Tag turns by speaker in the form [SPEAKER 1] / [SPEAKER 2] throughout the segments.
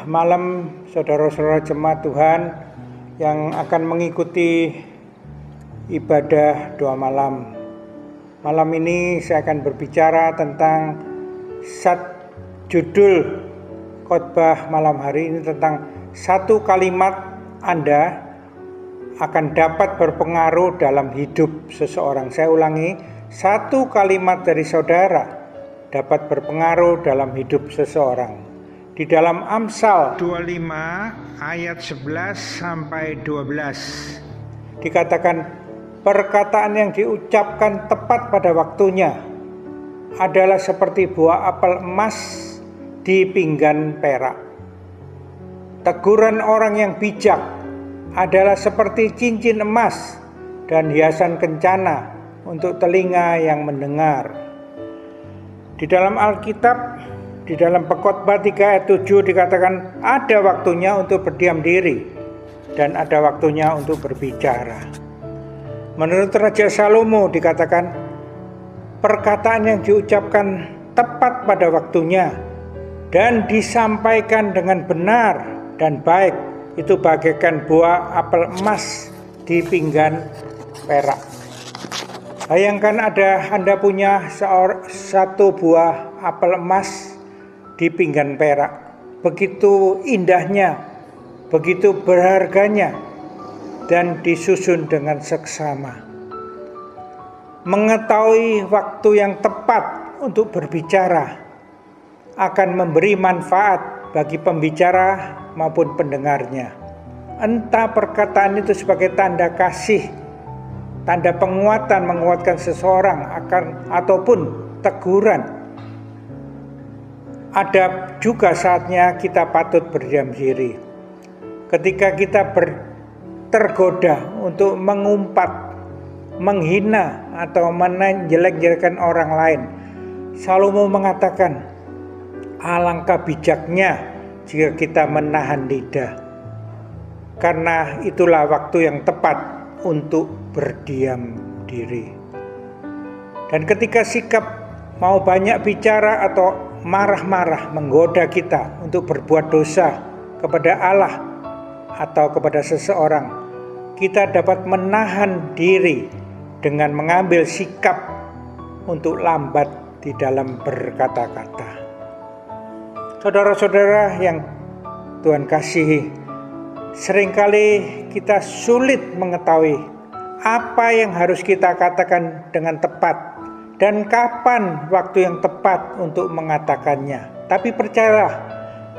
[SPEAKER 1] malam saudara-saudara jemaat Tuhan yang akan mengikuti ibadah doa malam. Malam ini saya akan berbicara tentang judul khotbah malam hari ini tentang satu kalimat Anda akan dapat berpengaruh dalam hidup seseorang. Saya ulangi, satu kalimat dari saudara dapat berpengaruh dalam hidup seseorang. Di dalam Amsal 25 ayat 11 sampai 12 dikatakan, perkataan yang diucapkan tepat pada waktunya adalah seperti buah apel emas di pinggan perak. Teguran orang yang bijak adalah seperti cincin emas dan hiasan kencana untuk telinga yang mendengar. Di dalam Alkitab, di dalam Pengkhotbah 3 ayat 7 dikatakan ada waktunya untuk berdiam diri dan ada waktunya untuk berbicara. Menurut Raja Salomo dikatakan perkataan yang diucapkan tepat pada waktunya dan disampaikan dengan benar dan baik itu bagaikan buah apel emas di pinggan perak. Bayangkan Anda punya satu buah apel emas di pinggan perak. Begitu indahnya, begitu berharganya, dan disusun dengan seksama. Mengetahui waktu yang tepat untuk berbicara akan memberi manfaat bagi pembicara maupun pendengarnya. Entah perkataan itu sebagai tanda kasih, tanda menguatkan seseorang ataupun teguran. Ada juga saatnya kita patut berdiam diri. Ketika kita tergoda untuk mengumpat, menghina atau menjelek-jelekan orang lain, Salomo mengatakan, alangkah bijaknya jika kita menahan lidah, karena itulah waktu yang tepat untuk berdiam diri. Dan ketika sikap mau banyak bicara atau marah-marah menggoda kita untuk berbuat dosa kepada Allah atau kepada seseorang, kita dapat menahan diri dengan mengambil sikap untuk lambat di dalam berkata-kata. Saudara-saudara yang Tuhan kasihi, seringkali kita sulit mengetahui apa yang harus kita katakan dengan tepat dan kapan waktu yang tepat untuk mengatakannya. Tapi percayalah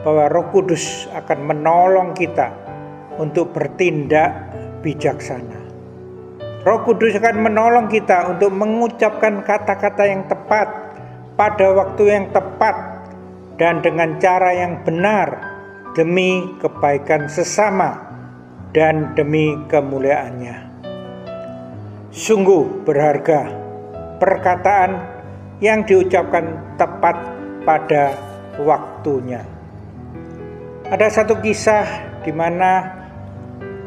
[SPEAKER 1] bahwa Roh Kudus akan menolong kita untuk bertindak bijaksana. Roh Kudus akan menolong kita untuk mengucapkan kata-kata yang tepat pada waktu yang tepat dan dengan cara yang benar demi kebaikan sesama dan demi kemuliaannya. Sungguh berharga perkataan yang diucapkan tepat pada waktunya. Ada satu kisah di mana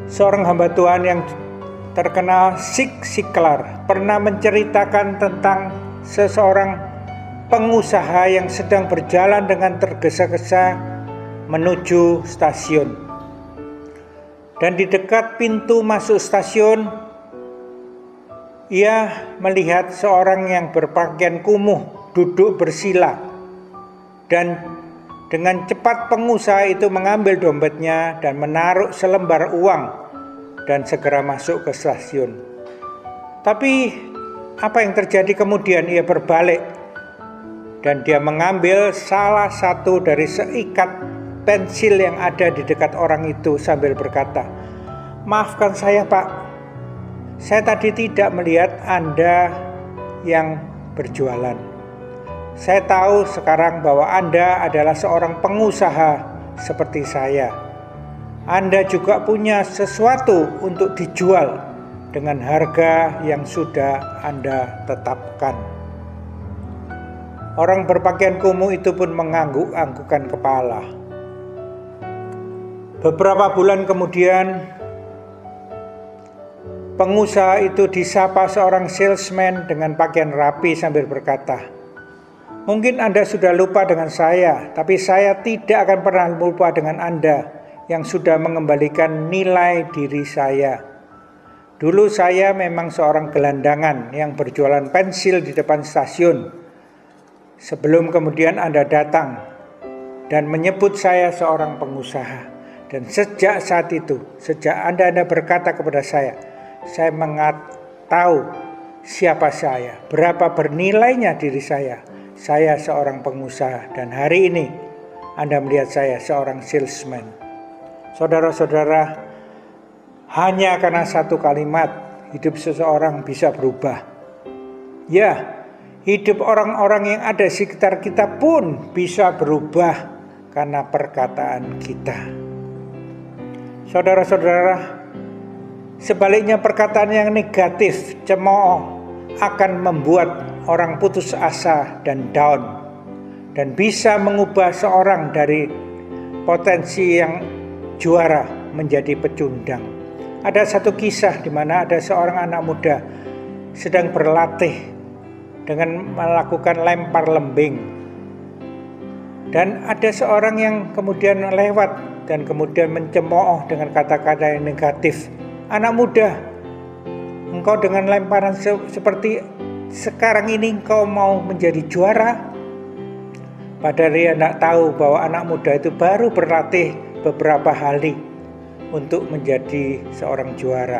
[SPEAKER 1] seorang hamba Tuhan yang terkenal Zig-Ziglar pernah menceritakan tentang seseorang pengusaha yang sedang berjalan dengan tergesa-gesa menuju stasiun. Dan di dekat pintu masuk stasiun, ia melihat seorang yang berpakaian kumuh duduk bersila, dan dengan cepat pengusaha itu mengambil dompetnya dan menaruh selembar uang dan segera masuk ke stasiun. Tapi apa yang terjadi kemudian? Ia berbalik dan dia mengambil salah satu dari seikat pensil yang ada di dekat orang itu sambil berkata, "Maafkan saya, Pak. Saya tadi tidak melihat Anda yang berjualan. Saya tahu sekarang bahwa Anda adalah seorang pengusaha seperti saya. Anda juga punya sesuatu untuk dijual dengan harga yang sudah Anda tetapkan." Orang berpakaian kumuh itu pun mengangguk-anggukkan kepala. Beberapa bulan kemudian, pengusaha itu disapa seorang salesman dengan pakaian rapi sambil berkata, Mungkin Anda sudah lupa dengan saya, tapi saya tidak akan pernah lupa dengan Anda yang sudah mengembalikan nilai diri saya. Dulu saya memang seorang gelandangan yang berjualan pensil di depan stasiun. Sebelum kemudian Anda datang dan menyebut saya seorang pengusaha. Dan sejak saat itu, sejak Anda berkata kepada saya tahu siapa saya, berapa bernilainya diri saya. Saya seorang pengusaha, dan hari ini Anda melihat saya seorang salesman. Saudara-saudara, hanya karena satu kalimat hidup seseorang bisa berubah. Ya, hidup orang-orang yang ada di sekitar kita pun bisa berubah karena perkataan kita. Saudara-saudara, sebaliknya perkataan yang negatif, cemooh, akan membuat orang putus asa dan down, dan bisa mengubah seorang dari potensi yang juara menjadi pecundang. Ada satu kisah di mana ada seorang anak muda sedang berlatih dengan melakukan lempar lembing, dan ada seorang yang kemudian lewat dan kemudian mencemooh dengan kata-kata yang negatif. Anak muda, engkau dengan lemparan seperti sekarang ini engkau mau menjadi juara? Padahal dia tidak tahu bahwa anak muda itu baru berlatih beberapa hari untuk menjadi seorang juara.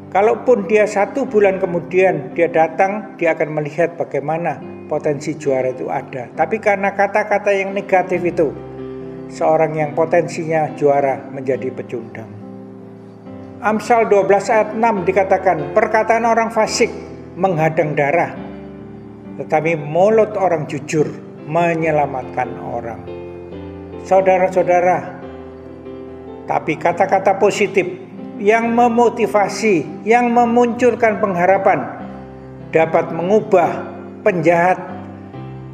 [SPEAKER 1] Kalaupun dia 1 bulan kemudian dia datang, dia akan melihat bagaimana potensi juara itu ada. Tapi karena kata-kata yang negatif itu, seorang yang potensinya juara menjadi pecundang. Amsal 12 ayat 6 dikatakan, perkataan orang fasik menghadang darah, tetapi mulut orang jujur menyelamatkan orang. Saudara-saudara, tapi kata-kata positif yang memotivasi, yang memunculkan pengharapan dapat mengubah penjahat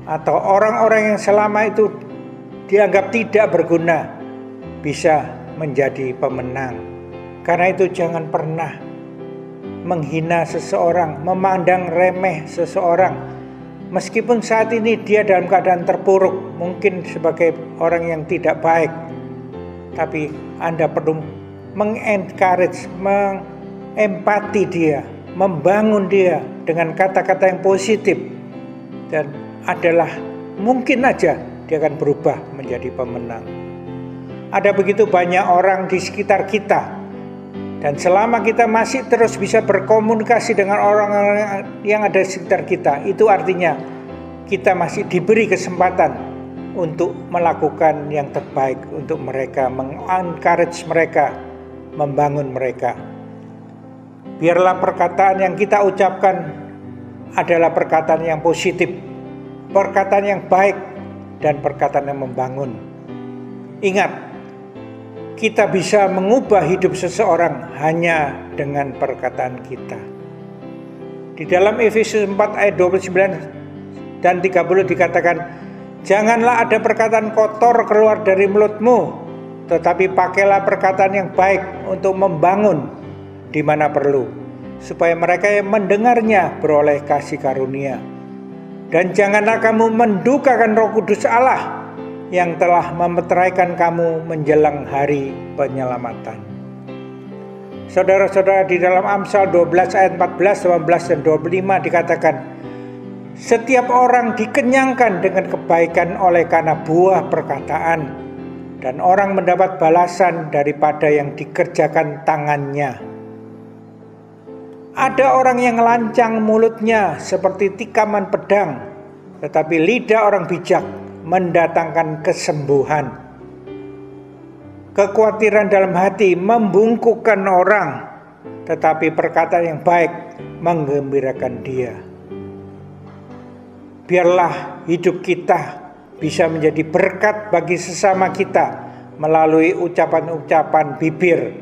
[SPEAKER 1] atau orang-orang yang selama itu dianggap tidak berguna bisa menjadi pemenang. Karena itu jangan pernah menghina seseorang, memandang remeh seseorang. Meskipun saat ini dia dalam keadaan terpuruk, mungkin sebagai orang yang tidak baik, tapi Anda perlu mengencourage, mengempati dia, membangun dia dengan kata-kata yang positif, dan adalah mungkin aja dia akan berubah menjadi pemenang. Ada begitu banyak orang di sekitar kita, dan selama kita masih terus bisa berkomunikasi dengan orang-orang yang ada di sekitar kita, itu artinya kita masih diberi kesempatan untuk melakukan yang terbaik untuk mereka, mengencourage mereka, membangun mereka. Biarlah perkataan yang kita ucapkan adalah perkataan yang positif, perkataan yang baik, dan perkataan yang membangun. Ingat, kita bisa mengubah hidup seseorang hanya dengan perkataan kita. Di dalam Efesus 4 ayat 29 dan 30 dikatakan, janganlah ada perkataan kotor keluar dari mulutmu, tetapi pakailah perkataan yang baik untuk membangun di mana perlu, supaya mereka yang mendengarnya beroleh kasih karunia. Dan janganlah kamu mendukakan Roh Kudus Allah yang telah memeteraikan kamu menjelang hari penyelamatan. Saudara-saudara, di dalam Amsal 12 ayat 14, 18, dan 25 dikatakan, setiap orang dikenyangkan dengan kebaikan oleh karena buah perkataan, dan orang mendapat balasan daripada yang dikerjakan tangannya. Ada orang yang lancang mulutnya seperti tikaman pedang, tetapi lidah orang bijak mendatangkan kesembuhan. Kekhawatiran dalam hati membungkukkan orang, tetapi perkataan yang baik menggembirakan dia. Biarlah hidup kita bisa menjadi berkat bagi sesama kita melalui ucapan-ucapan bibir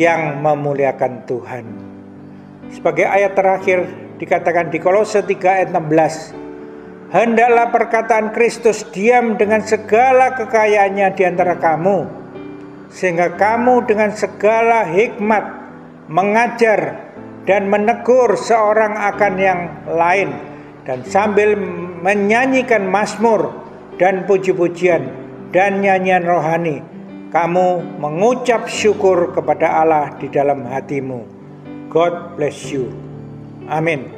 [SPEAKER 1] yang memuliakan Tuhan. Sebagai ayat terakhir dikatakan di Kolose 3 ayat 16, hendaklah perkataan Kristus diam dengan segala kekayaannya di antara kamu, sehingga kamu dengan segala hikmat mengajar dan menegur seorang akan yang lain, dan sambil menyanyikan mazmur dan puji-pujian dan nyanyian rohani, kamu mengucap syukur kepada Allah di dalam hatimu. God bless you. Amin.